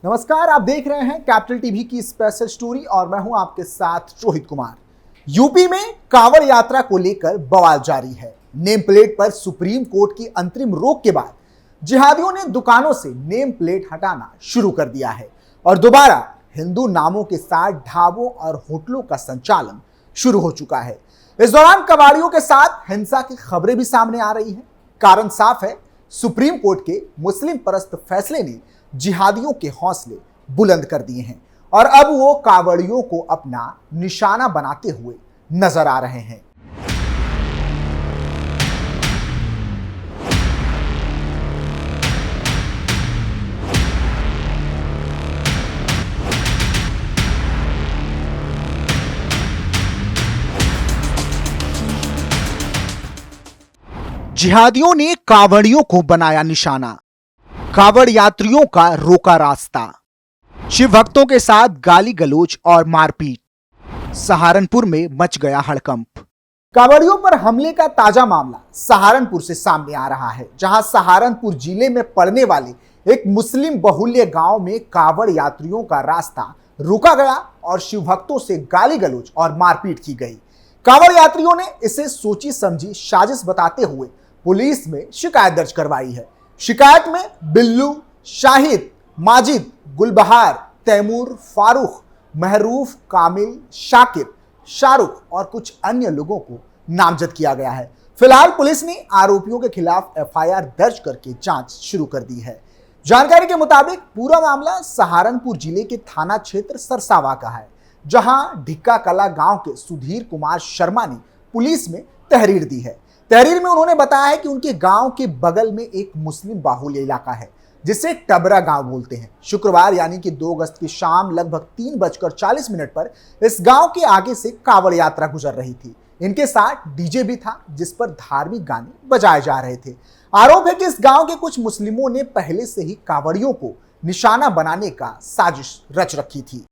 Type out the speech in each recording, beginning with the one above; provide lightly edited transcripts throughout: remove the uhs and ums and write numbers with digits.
नमस्कार, आप देख रहे हैं कैपिटल टीवी की स्पेशल स्टोरी और मैं हूं आपके साथ रोहित कुमार। यूपी में कांवड़ यात्रा को लेकर बवाल जारी है। नेम प्लेट पर सुप्रीम कोर्ट की अंतरिम रोक के बाद जिहादियों ने दुकानों से नेम प्लेट हटाना शुरू कर दिया है और दोबारा हिंदू नामों के साथ ढाबों और होटलों का संचालन शुरू हो चुका है। इस दौरान कबाड़ियों के साथ हिंसा की खबरें भी सामने आ रही हैं। कारण साफ है, सुप्रीम कोर्ट के मुस्लिम परस्त फैसले ने जिहादियों के हौसले बुलंद कर दिए हैं और अब वो कावड़ियों को अपना निशाना बनाते हुए नजर आ रहे हैं। जिहादियों ने कावड़ियों को बनाया निशाना, कावड़ यात्रियों का रोका रास्ता, शिव भक्तों के साथ गाली गलौज और मारपीट, सहारनपुर में मच गया हड़कंप। कावड़ियों पर हमले का ताजा मामला सहारनपुर से सामने आ रहा है, जहां सहारनपुर जिले में पड़ने वाले एक मुस्लिम बहुल्य गांव में कावड़ यात्रियों का रास्ता रोका गया और शिव भक्तों से गाली गलौज और मारपीट की गई। कावड़ यात्रियों ने इसे सोची समझी साजिश बताते हुए पुलिस में शिकायत दर्ज करवाई है। शिकायत में बिल्लू, शाहिद, माजिद, गुलबहार, तैमूर, फारूक, महरूफ, कामिल, शाकिर, शाहरुख और कुछ अन्य लोगों को नामजद किया गया है। फिलहाल पुलिस ने आरोपियों के खिलाफ एफआईआर दर्ज करके जांच शुरू कर दी है। जानकारी के मुताबिक पूरा मामला सहारनपुर जिले के थाना क्षेत्र सरसावा का है, जहां ढिक्का कला गांव के सुधीर कुमार शर्मा ने पुलिस में तहरीर दी है। तहरीर में उन्होंने बताया है कि उनके गांव के बगल में एक मुस्लिम बाहुल्य इलाका है, जिसे टबरा गांव बोलते हैं। शुक्रवार यानी कि 2 अगस्त की शाम लगभग 3:40 पर इस गांव के आगे से कावड़ यात्रा गुजर रही थी। इनके साथ डीजे भी था, जिस पर धार्मिक गाने बजाए जा रहे थे। आरोप है कि इस गांव के कुछ मुस्लिमों ने पहले से ही कावड़ियों को निशाना बनाने का साजिश रच रखी थी।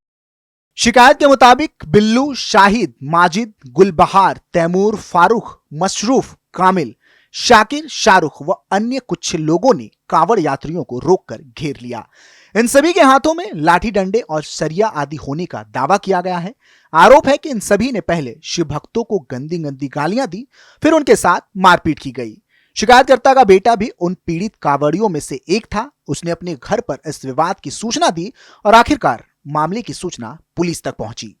शिकायत के मुताबिक बिल्लू, शाहिद, माजिद, गुलबहार, तैमूर, फारूक, मशरूफ, कामिल, शाकिर, शाहरुख व अन्य कुछ लोगों ने कावड़ यात्रियों को रोककर घेर लिया। इन सभी के हाथों में लाठी डंडे और सरिया आदि होने का दावा किया गया है। आरोप है कि इन सभी ने पहले शिव भक्तों को गंदी गंदी गालियां दी, फिर उनके साथ मारपीट की गई। शिकायतकर्ता का बेटा भी उन पीड़ित कावड़ियों में से एक था। उसने अपने घर पर इस विवाद की सूचना दी और आखिरकार मामले की सूचना पुलिस तक पहुंची,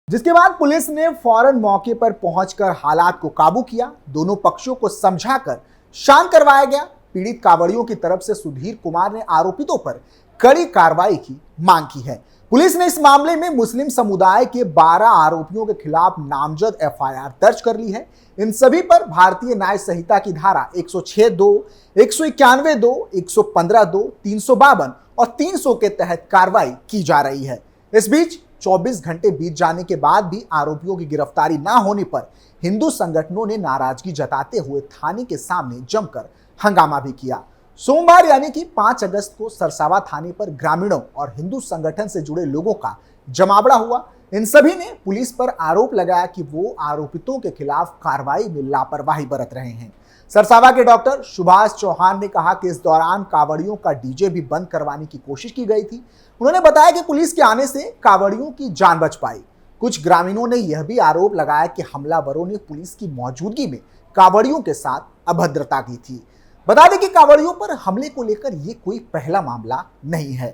जिसके बाद पुलिस ने फौरन मौके पर पहुंचकर हालात को काबू किया। दोनों पक्षों को समझाकर शांत करवाया गया। पीड़ित कावड़ियों की तरफ से सुधीर कुमार ने आरोपितों पर कड़ी कार्रवाई की मांग की है। पुलिस ने इस मामले में मुस्लिम समुदाय के 12 आरोपियों के खिलाफ नामजद एफआईआर दर्ज कर ली है। इन सभी पर भारतीय न्याय संहिता की धारा 106(2), 191(2), 115(2), 352 और 300 के तहत कार्रवाई की जा रही है। इस बीच 24 घंटे बीत जाने के बाद भी आरोपियों की गिरफ्तारी न होने पर हिंदू संगठनों ने नाराजगी जताते हुए थाने के सामने जमकर हंगामा भी किया। सोमवार यानी कि 5 अगस्त को सरसावा थाने पर ग्रामीणों और हिंदू संगठन से जुड़े लोगों का जमावड़ा हुआ। इन सभी ने पुलिस पर आरोप लगाया कि वो आरोपितों के खिलाफ कार्रवाई में लापरवाही बरत रहे हैं। सरसावा के डॉक्टर सुभाष चौहान ने कहा कि इस दौरान कावड़ियों का डीजे भी बंद करवाने की कोशिश की गई थी। उन्होंने बताया कि पुलिस के आने से कावड़ियों की जान बच पाई। कुछ ग्रामीणों ने यह भी आरोप लगाया कि हमलावरों ने पुलिस की मौजूदगी में कावड़ियों के साथ अभद्रता की थी। बता दें कि कावड़ियों पर हमले को लेकर ये कोई पहला मामला नहीं है।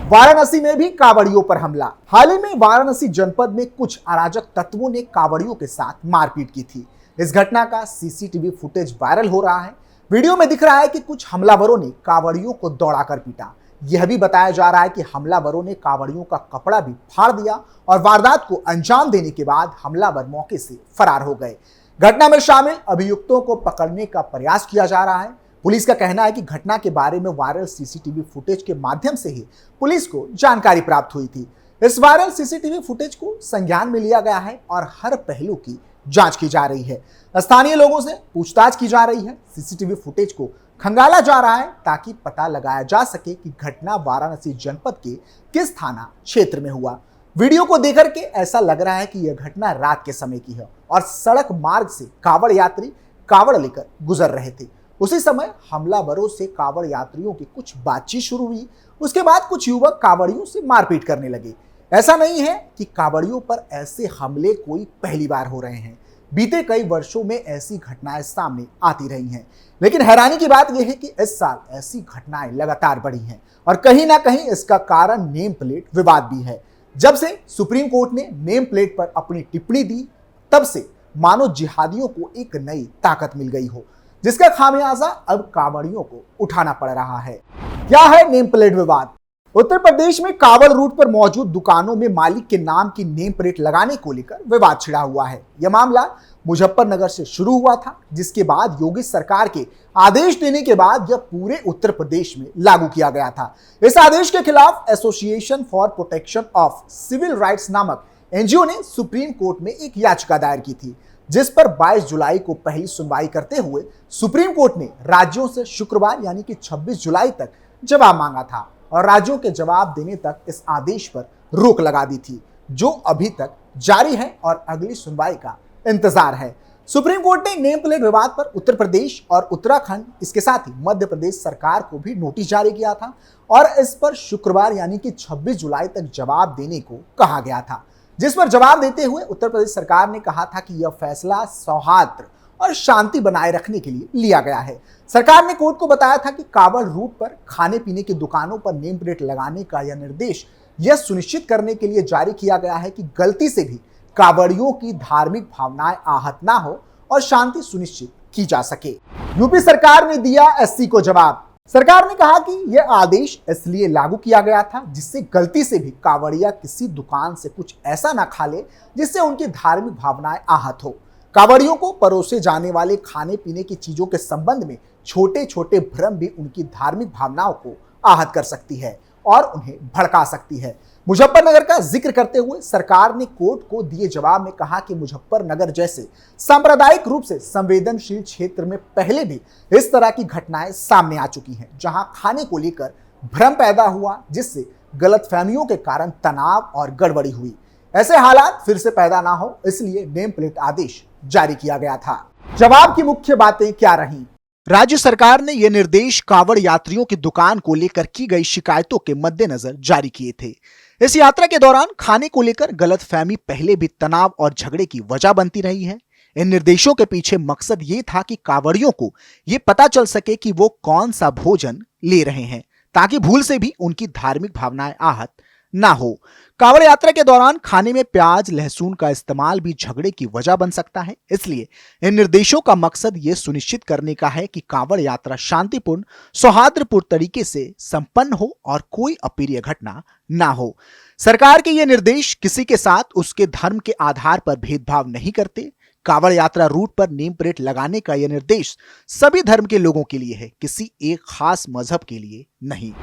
वाराणसी में भी कावड़ियों पर हमला। हाल ही में वाराणसी जनपद में कुछ अराजक तत्वों ने कावड़ियों के साथ मारपीट की थी। इस घटना का सीसीटीवी फुटेज वायरल हो रहा है। वीडियो में दिख रहा है कि कुछ हमलावरों ने कावड़ियों को दौड़ाकर पीटा। यह भी बताया जा रहा है कि हमलावरों ने कावड़ियों का कपड़ा भी फाड़ दिया और वारदात को अंजाम देने के बाद हमलावर मौके से फरार हो गए। घटना में शामिल अभियुक्तों को पकड़ने का प्रयास किया जा रहा है। पुलिस का कहना है कि घटना के बारे में वायरल सीसीटीवी फुटेज के माध्यम से ही पुलिस को जानकारी प्राप्त हुई थी। इस वायरल सीसीटीवी फुटेज को संज्ञान में लिया गया है और हर पहलू की जांच की जा रही है। स्थानीय लोगों से पूछताछ की जा रही है। सीसीटीवी फुटेज को खंगाला जा रहा है ताकि पता लगाया जा सके कि घटना वाराणसी जनपद के किस थाना क्षेत्र में हुआ। वीडियो को देखकर के ऐसा लग रहा है कि यह घटना रात के समय की है और सड़क मार्ग से कावड़ यात्री कावड़ लेकर गुजर रहे थे। उसी समय हमलावरों से कांवड़ यात्रियों की कुछ बातचीत शुरू हुई। उसके बाद कुछ युवक कांवड़ियों से मारपीट करने लगे। ऐसा नहीं है कि कांवड़ियों पर ऐसे हमले कोई पहली बार हो रहे हैं। बीते कई वर्षों में ऐसी घटनाएं सामने आती रही हैं, लेकिन हैरानी की बात यह है कि इस साल ऐसी घटनाएं लगातार बढ़ी हैं और कहीं ना कहीं इसका कारण नेम प्लेट विवाद भी है। जब से सुप्रीम कोर्ट ने नेम प्लेट पर अपनी टिप्पणी दी, तब से मानो जिहादियों को एक नई ताकत मिल गई हो, जिसका खामियाजा अब कांवड़ियों को उठाना पड़ रहा है। क्या है नेम प्लेट विवाद? उत्तर प्रदेश में कांवड़ रूट पर मौजूद दुकानों में मालिक के नाम की नेम प्लेट लगाने को लेकर विवाद छिड़ा हुआ है। यह मामला मुजफ्फरनगर से शुरू हुआ था, जिसके बाद योगी सरकार के आदेश देने के बाद यह पूरे उत्तर प्रदेश में लागू किया गया था। इस आदेश के खिलाफ association for protection of civil rights नामक एनजीओ ने सुप्रीम कोर्ट में एक याचिका दायर की थी, जिस पर 22 जुलाई को पहली सुनवाई करते हुए सुप्रीम कोर्ट ने राज्यों से शुक्रवार यानी कि 26 जुलाई तक जवाब मांगा था और राज्यों के जवाब देने तक इस आदेश पर रोक लगा दी थी, जो अभी तक जारी है और अगली सुनवाई का इंतजार है। सुप्रीम कोर्ट ने नेम प्लेट विवाद पर उत्तर प्रदेश और उत्तराखंड, इसके साथ ही मध्य प्रदेश सरकार को भी नोटिस जारी किया था और इस पर शुक्रवार यानी कि 26 जुलाई तक जवाब देने को कहा गया था, जिस पर जवाब देते हुए उत्तर प्रदेश सरकार ने कहा था कि यह फैसला सौहार्द और शांति बनाए रखने के लिए लिया गया है। सरकार ने कोर्ट को बताया था कि कांवड़ रूट पर खाने पीने की दुकानों पर नेम प्लेट लगाने का यह निर्देश यह सुनिश्चित करने के लिए जारी किया गया है कि गलती से भी कांवड़ियों की धार्मिक भावनाएं आहत ना हो और शांति सुनिश्चित की जा सके। यूपी सरकार ने दिया एससी को जवाब। सरकार ने कहा कि यह आदेश इसलिए लागू किया गया था जिससे गलती से भी कांवड़िया किसी दुकान से कुछ ऐसा ना खा ले जिससे उनकी धार्मिक भावनाएं आहत हो। कांवड़ियों को परोसे जाने वाले खाने पीने की चीजों के संबंध में छोटे छोटे भ्रम भी उनकी धार्मिक भावनाओं को आहत कर सकती है और उन्हें भड़का सकती है। मुजफ्फरनगर का जिक्र करते हुए सरकार ने कोर्ट को दिए जवाब में कहा कि मुजफ्फरनगर जैसे सांप्रदायिक रूप से संवेदनशील क्षेत्र में पहले भी इस तरह की घटनाएं सामने आ चुकी हैं, जहां खाने को लेकर भ्रम पैदा हुआ, जिससे गलतफहमियों के कारण तनाव और गड़बड़ी हुई। ऐसे हालात फिर से पैदा ना हो, इसलिए नेम प्लेट आदेश जारी किया गया था। जवाब की मुख्य बातें क्या रहीं? राज्य सरकार ने यह निर्देश कांवड़ यात्रियों की दुकान को लेकर की गई शिकायतों के मद्देनजर जारी किए थे। इस यात्रा के दौरान खाने को लेकर गलतफहमी पहले भी तनाव और झगड़े की वजह बनती रही है। इन निर्देशों के पीछे मकसद ये था कि कांवड़ियों को ये पता चल सके कि वो कौन सा भोजन ले रहे हैं, ताकि भूल से भी उनकी धार्मिक भावनाएं आहत ना हो। कांवड़ यात्रा के दौरान खाने में प्याज लहसुन का इस्तेमाल भी झगड़े की वजह बन सकता है, इसलिए इन निर्देशों का मकसद ये सुनिश्चित करने का है कि कांवड़ यात्रा शांतिपूर्ण सौहार्दपूर्ण तरीके से संपन्न हो और कोई अप्रिय घटना ना हो। सरकार के ये निर्देश किसी के साथ उसके धर्म के आधार पर भेदभाव नहीं करते। कांवड़ यात्रा रूट पर नेम प्लेट लगाने का यह निर्देश सभी धर्म के लोगों के लिए है, किसी एक खास मजहब के लिए नहीं।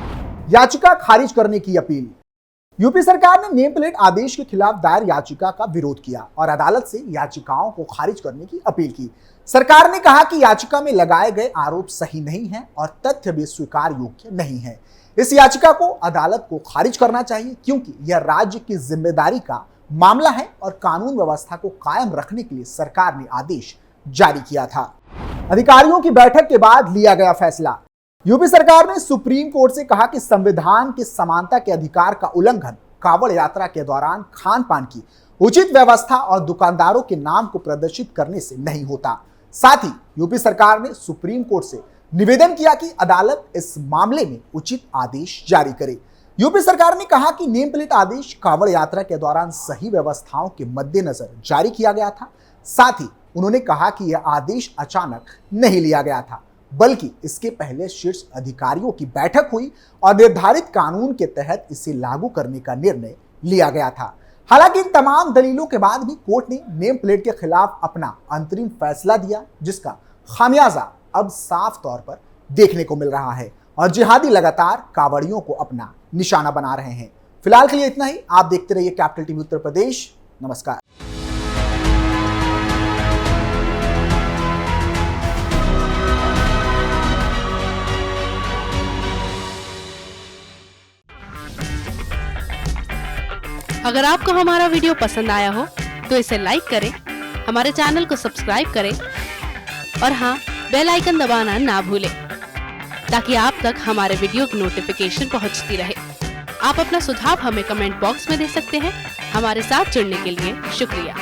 याचिका खारिज करने की अपील। यूपी सरकार ने नेम प्लेट आदेश के खिलाफ दायर याचिका का विरोध किया और अदालत से याचिकाओं को खारिज करने की अपील की। सरकार ने कहा कि याचिका में लगाए गए आरोप सही नहीं है और तथ्य भी स्वीकार योग्य नहीं है। इस याचिका को अदालत को खारिज करना चाहिए, क्योंकि यह राज्य की जिम्मेदारी का मामला है और कानून व्यवस्था को कायम रखने के लिए सरकार ने आदेश जारी किया था। अधिकारियों की बैठक के बाद लिया गया फैसला। यूपी सरकार ने सुप्रीम कोर्ट से कहा कि संविधान की समानता के अधिकार का उल्लंघन कांवड़ यात्रा के दौरान खान पान की उचित व्यवस्था और दुकानदारों के नाम को प्रदर्शित करने से नहीं होता। साथ ही यूपी सरकार ने सुप्रीम कोर्ट से निवेदन किया कि अदालत इस मामले में उचित आदेश जारी करे। यूपी सरकार ने कहा कि नेम प्लेट आदेश कांवड़ यात्रा के दौरान सही व्यवस्थाओं के मद्देनजर जारी किया गया था। साथ ही उन्होंने कहा कि यह आदेश अचानक नहीं लिया गया था, बल्कि इसके पहले शीर्ष अधिकारियों की बैठक हुई और निर्धारित कानून के तहत इसे लागू करने का निर्णय लिया गया था। हालांकि इन तमाम दलीलों के बाद भी कोर्ट ने नेम प्लेट के खिलाफ अपना अंतरिम फैसला दिया, जिसका खामियाजा अब साफ तौर पर देखने को मिल रहा है और जिहादी लगातार कांवड़ियों को अपना निशाना बना रहे हैं। फिलहाल के लिए इतना ही। आप देखते रहिए कैपिटल टीवी उत्तर प्रदेश। नमस्कार। अगर आपको हमारा वीडियो पसंद आया हो तो इसे लाइक करें, हमारे चैनल को सब्सक्राइब करें और हाँ, बेल आइकन दबाना ना भूलें ताकि आप तक हमारे वीडियो की नोटिफिकेशन पहुंचती रहे। आप अपना सुझाव हमें कमेंट बॉक्स में दे सकते हैं। हमारे साथ जुड़ने के लिए शुक्रिया।